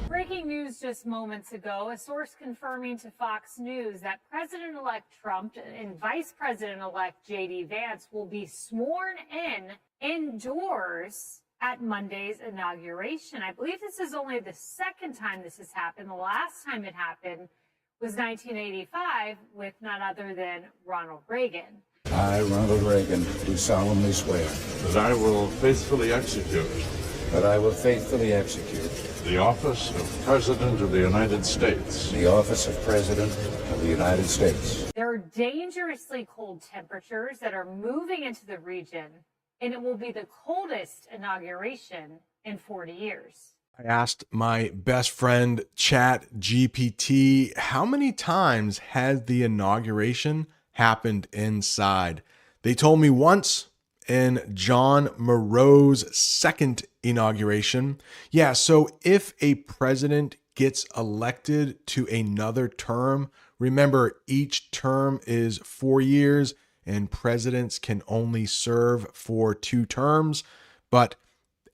Breaking news just moments ago, a source confirming to Fox News that President-elect Trump and Vice President-elect J.D. Vance will be sworn in indoors at Monday's inauguration. I believe this is only the second time this has happened. The last time it happened was 1985 with none other than Ronald Reagan. I, Ronald Reagan, do solemnly swear that I will faithfully execute the office of President of the United States. The office of President of the United States. There are dangerously cold temperatures that are moving into the region, and it will be the coldest inauguration in 40 years. I asked my best friend, ChatGPT, how many times has the inauguration happened inside? They told me once in John Moreau's 2nd inauguration. Yeah, so if a president gets elected to another term, remember each term is 4 years and presidents can only serve for 2 terms. But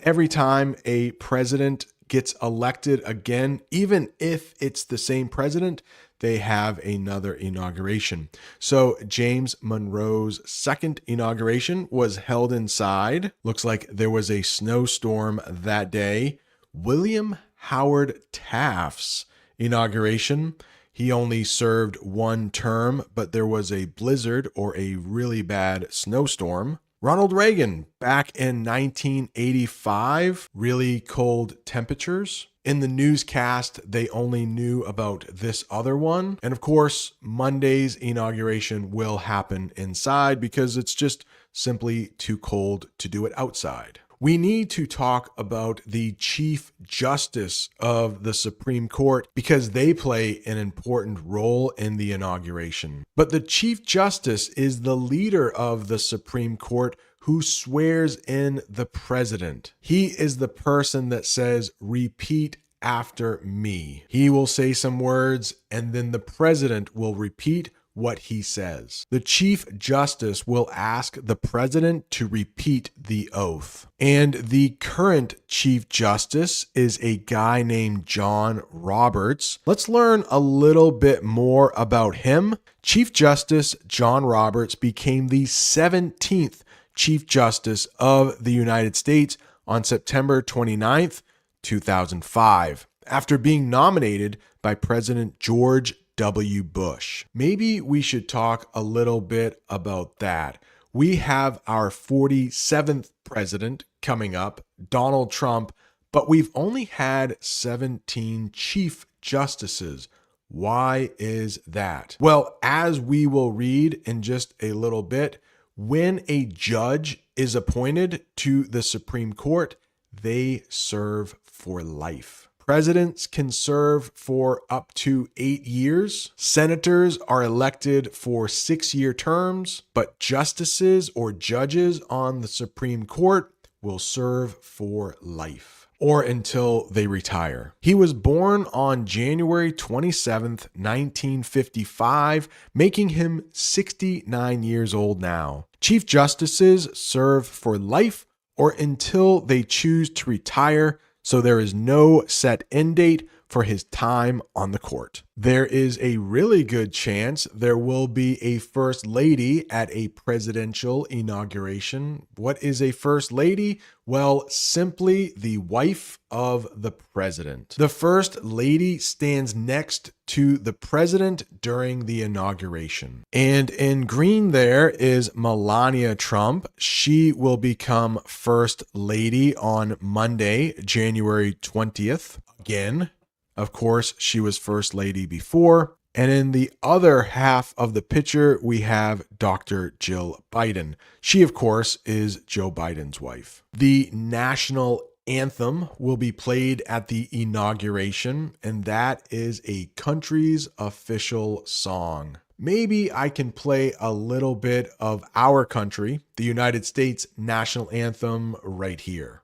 every time a president gets elected again, even if it's the same president, they have another inauguration. So James Monroe's 2nd inauguration was held inside. Looks like there was a snowstorm that day. William Howard Taft's inauguration, he only served 1 term, but there was a blizzard or a really bad snowstorm. Ronald Reagan, back in 1985, really cold temperatures. In the newscast, they only knew about this other one. And of course, Monday's inauguration will happen inside because it's just simply too cold to do it outside. We need to talk about the Chief Justice of the Supreme Court because they play an important role in the inauguration. But the Chief Justice is the leader of the Supreme Court who swears in the president. He is the person that says, "Repeat after me." He will say some words and then the president will repeat what he says. The Chief Justice will ask the president to repeat the oath. And the current Chief Justice is a guy named John Roberts. Let's learn a little bit more about him. Chief Justice John Roberts became the 17th Chief Justice of the United States on September 29th, 2005, after being nominated by President George W. Bush. Maybe we should talk a little bit about that. We have our 47th president coming up, Donald Trump, but we've only had 17 chief justices. Why is that? Well, as we will read in just a little bit, when a judge is appointed to the Supreme Court, they serve for life. Presidents can serve for up to 8 years. Senators are elected for 6-year terms, but justices or judges on the Supreme Court will serve for life, or until they retire. He was born on January 27th, 1955, making him 69 years old now. Chief Justices serve for life or until they choose to retire, so there is no set end date for his time on the court. There is a really good chance there will be a first lady at a presidential inauguration. What is a first lady? Well, simply the wife of the president. The first lady stands next to the president during the inauguration. And in green there is Melania Trump. She will become first lady on Monday, January 20th. Again, of course, she was first lady before. And in the other half of the picture, we have Dr. Jill Biden. She, of course, is Joe Biden's wife. The national anthem will be played at the inauguration, and that is a country's official song. Maybe I can play a little bit of our country, the United States national anthem, right here.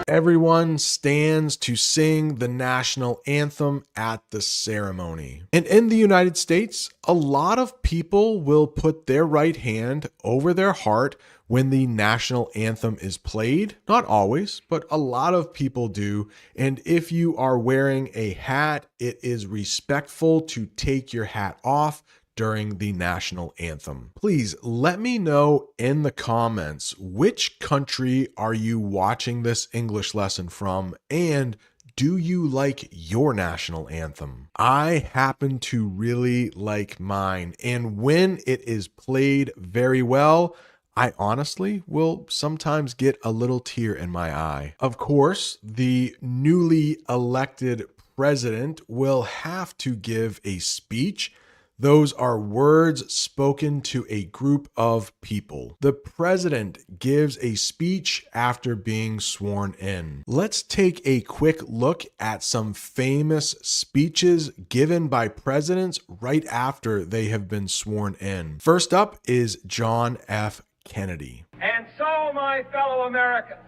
Everyone stands to sing the national anthem at the ceremony. And in the United States, a lot of people will put their right hand over their heart when the national anthem is played. Not always, but a lot of people do. And if you are wearing a hat, it is respectful to take your hat off during the national anthem. Please let me know in the comments, which country are you watching this English lesson from, and do you like your national anthem? I happen to really like mine, and when it is played very well, I honestly will sometimes get a little tear in my eye. Of course, the newly elected president will have to give a speech. Those are words spoken to a group of people. The president gives a speech after being sworn in. Let's take a quick look at some famous speeches given by presidents right after they have been sworn in. First up is John F. Kennedy. And so, my fellow Americans,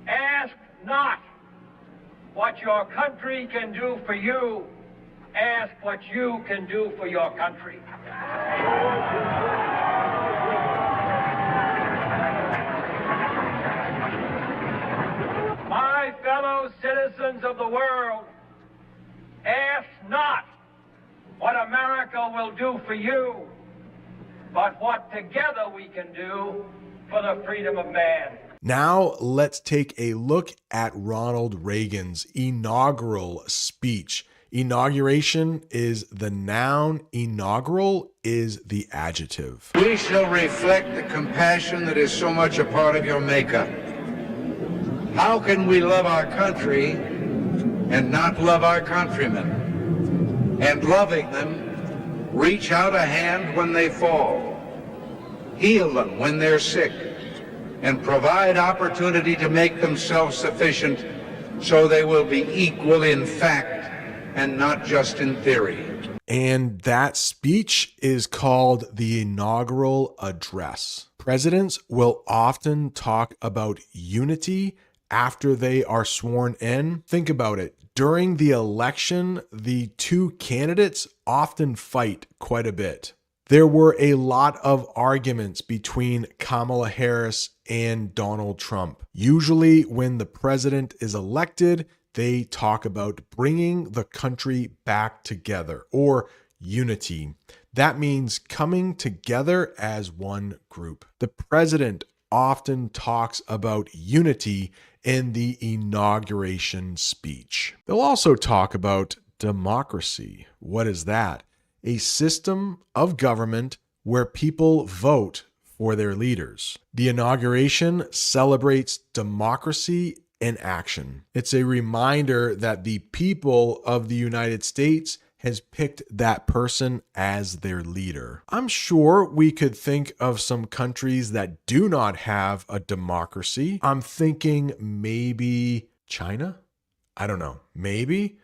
ask not what your country can do for you. Ask what you can do for your country. My fellow citizens of the world, ask not what America will do for you, but what together we can do for the freedom of man. Now let's take a look at Ronald Reagan's inaugural speech. Inauguration is the noun, inaugural is the adjective. We shall reflect the compassion that is so much a part of your makeup. How can we love our country and not love our countrymen? And loving them, reach out a hand when they fall, heal them when they're sick, and provide opportunity to make them self-sufficient so they will be equal in fact and not just in theory. And that speech is called the inaugural address. Presidents will often talk about unity after they are sworn in. Think about it. During the election, the two candidates often fight quite a bit. There were a lot of arguments between Kamala Harris and Donald Trump. Usually when the president is elected, they talk about bringing the country back together, or unity. That means coming together as one group. The president often talks about unity in the inauguration speech. They'll also talk about democracy. What is that? A system of government where people vote for their leaders. The inauguration celebrates democracy in action. It's a reminder that the people of the United States has picked that person as their leader. I'm sure we could think of some countries that do not have a democracy. I'm thinking maybe China? I don't know. Maybe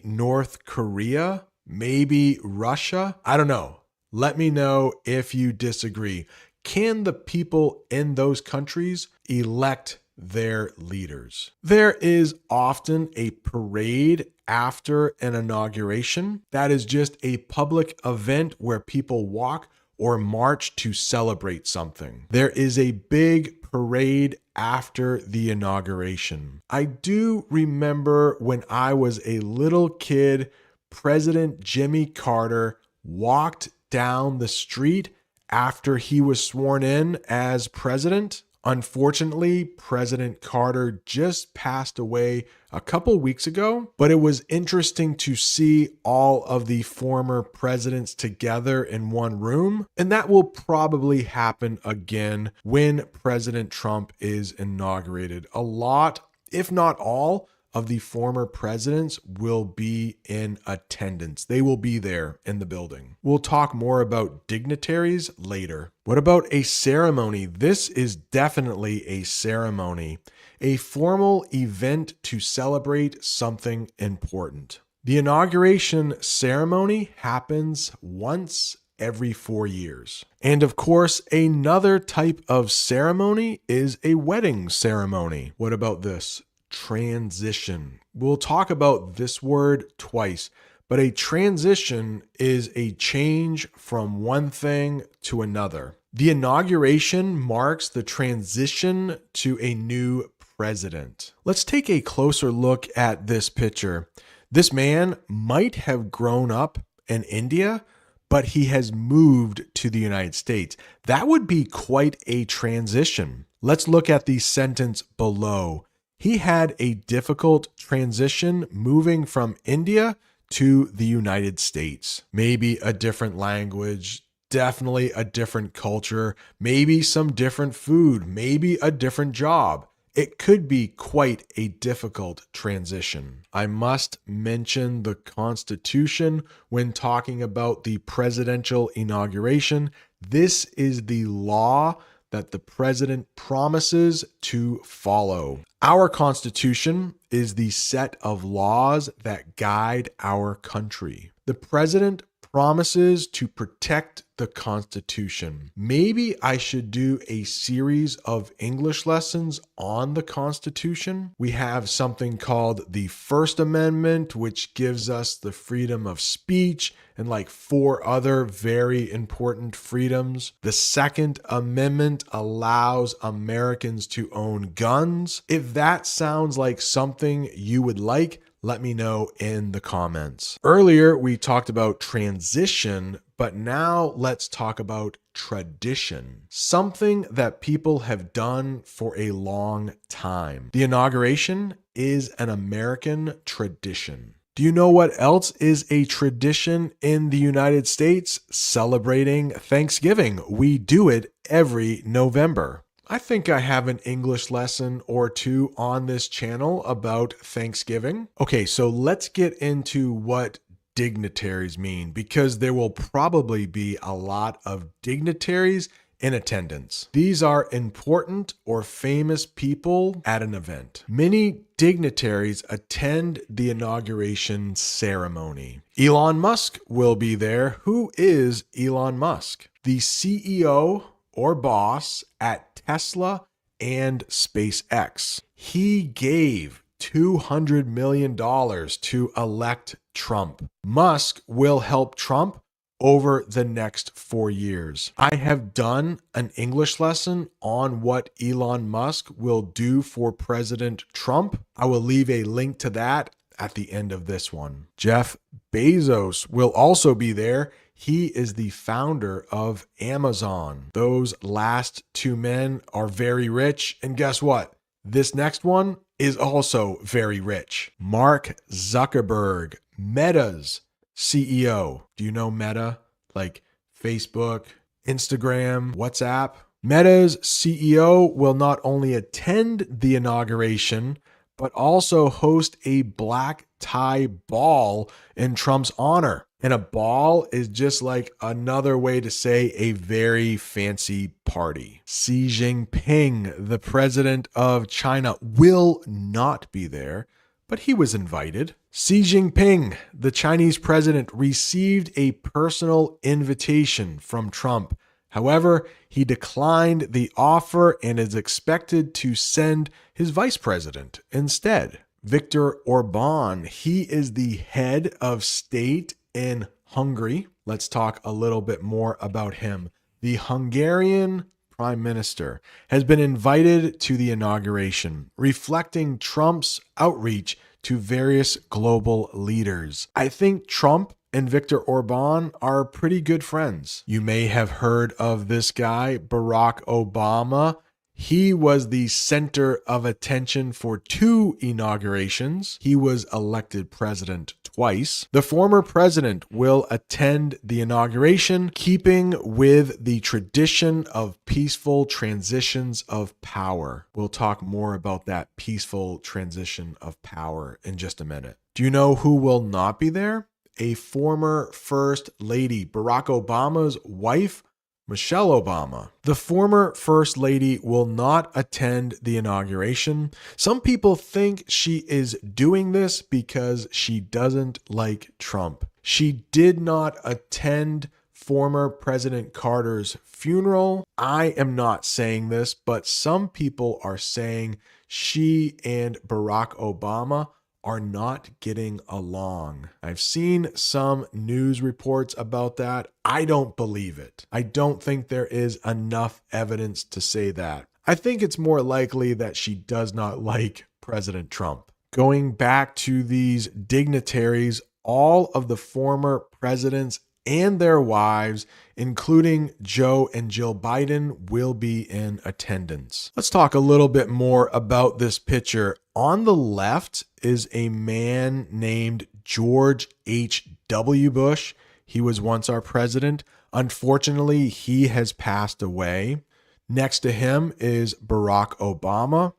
North Korea? Maybe Russia? I don't know. Let me know if you disagree. Can the people in those countries elect their leaders? There is often a parade after an inauguration. That is just a public event where people walk or march to celebrate something. There is a big parade after the inauguration. I do remember when I was a little kid, President Jimmy Carter walked down the street after he was sworn in as president. Unfortunately, President Carter just passed away a couple weeks ago, but it was interesting to see all of the former presidents together in one room, and that will probably happen again when President Trump is inaugurated. A lot, if not all, of the former presidents will be in attendance. They will be there in the building. We'll talk more about dignitaries later. What about a ceremony? This is definitely a ceremony, a formal event to celebrate something important. The inauguration ceremony happens once every 4 years. And of course, another type of ceremony is a wedding ceremony. What about this? Transition. We'll talk about this word twice, but a transition is a change from one thing to another. The inauguration marks the transition to a new president. Let's take a closer look at this picture. This man might have grown up in India, but he has moved to the United States. That would be quite a transition. Let's look at the sentence below. He had a difficult transition moving from India to the United States. Maybe a different language, definitely a different culture, maybe some different food, maybe a different job. It could be quite a difficult transition. I must mention the Constitution when talking about the presidential inauguration. This is the law that the president promises to follow. Our Constitution is the set of laws that guide our country. The president promises to protect the Constitution. Maybe I should do a series of English lessons on the Constitution. We have something called the First Amendment, which gives us the freedom of speech and like 4 other very important freedoms. The Second Amendment allows Americans to own guns. If that sounds like something you would like, let me know in the comments. Earlier, we talked about transition, but now let's talk about tradition, something that people have done for a long time. The inauguration is an American tradition. Do you know what else is a tradition in the United States? Celebrating Thanksgiving. We do it every November. I think I have an English lesson or 2 on this channel about Thanksgiving. Okay, so let's get into what dignitaries mean, because there will probably be a lot of dignitaries in attendance. These are important or famous people at an event. Many dignitaries attend the inauguration ceremony. Elon Musk will be there. Who is Elon Musk? The CEO or boss at Tesla and SpaceX. He gave $200 million to elect Trump. Musk will help Trump over the next 4 years. I have done an English lesson on what Elon Musk will do for President Trump. I will leave a link to that at the end of this one. Jeff Bezos will also be there. He is the founder of Amazon. Those last two men are very rich. And guess what? This next one is also very rich. Mark Zuckerberg, Meta's CEO. Do you know Meta? Like Facebook, Instagram, WhatsApp. Meta's CEO will not only attend the inauguration, but also host a black tie ball in Trump's honor. And a ball is just like another way to say a very fancy party. Xi Jinping, the president of China, will not be there, but he was invited. Xi Jinping, the Chinese president, received a personal invitation from Trump. However, he declined the offer and is expected to send his vice president instead. Viktor Orban, he is the head of state in Hungary. Let's talk a little bit more about him. The Hungarian prime minister has been invited to the inauguration, reflecting Trump's outreach to various global leaders. I think Trump and Viktor Orban are pretty good friends. You may have heard of this guy, Barack Obama. He was the center of attention for 2 inaugurations. He was elected president twice. The former president will attend the inauguration, keeping with the tradition of peaceful transitions of power. We'll talk more about that peaceful transition of power in just a minute. Do you know who will not be there? A former first lady, Barack Obama's wife, Michelle Obama. The former first lady will not attend the inauguration. Some people think she is doing this because she doesn't like Trump. She did not attend former President Carter's funeral. I am not saying this, but some people are saying she and Barack Obama are not getting along. I've seen some news reports about that. I don't believe it. I don't think there is enough evidence to say that. I think it's more likely that she does not like President Trump. Going back to these dignitaries, all of the former presidents and their wives, including Joe and Jill Biden, will be in attendance. Let's talk a little bit more about this picture. On the left is a man named George H.W. Bush. He was once our president. Unfortunately, he has passed away. Next to him is Barack Obama.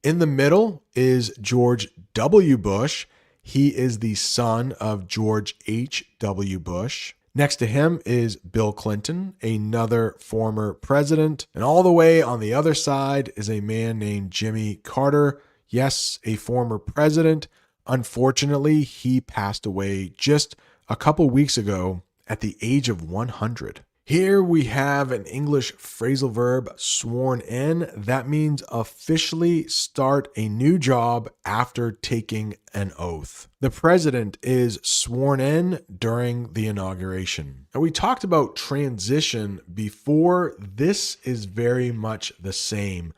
In the middle is George W. Bush. He is the son of George H.W. Bush. Next to him is Bill Clinton, another former president. And all the way on the other side is a man named Jimmy Carter. Yes, a former president. Unfortunately, he passed away just a couple weeks ago at the age of 100. Here we have an English phrasal verb, sworn in. That means officially start a new job after taking an oath. The president is sworn in during the inauguration. Now, we talked about transition before. This is very much the same.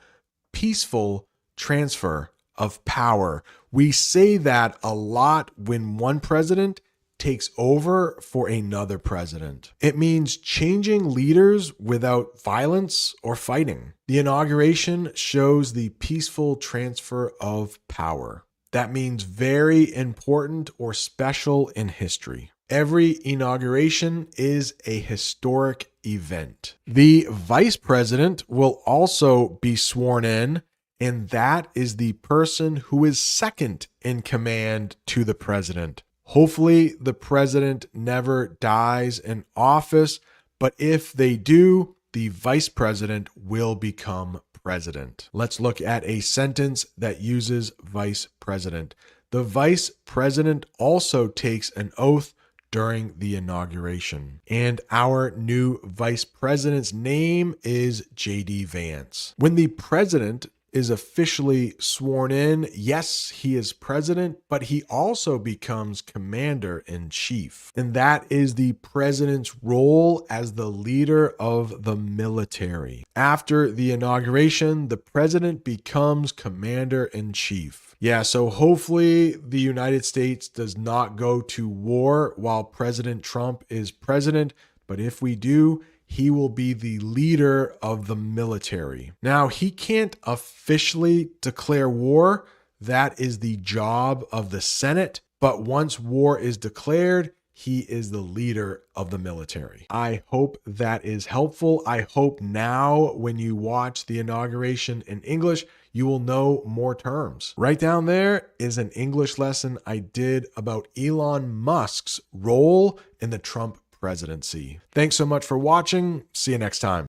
Peaceful transfer of power. We say that a lot when one president takes over for another president. It means changing leaders without violence or fighting. The inauguration shows the peaceful transfer of power. That means very important or special in history. Every inauguration is a historic event. The vice president will also be sworn in, and that is the person who is second in command to the president. Hopefully, the president never dies in office, but if they do, the vice president will become president. Let's look at a sentence that uses vice president. The vice president also takes an oath during the inauguration. And our new vice president's name is J.D. Vance. When the president is officially sworn in, yes, he is president, but he also becomes commander-in-chief. And that is the president's role as the leader of the military. After the inauguration, the president becomes commander-in-chief. Yeah, so hopefully the United States does not go to war while President Trump is president, but if we do, he will be the leader of the military. Now, he can't officially declare war. That is the job of the Senate. But once war is declared, he is the leader of the military. I hope that is helpful. I hope now when you watch the inauguration in English, you will know more terms. Right down there is an English lesson I did about Elon Musk's role in the Trump presidency. Thanks so much for watching. See you next time.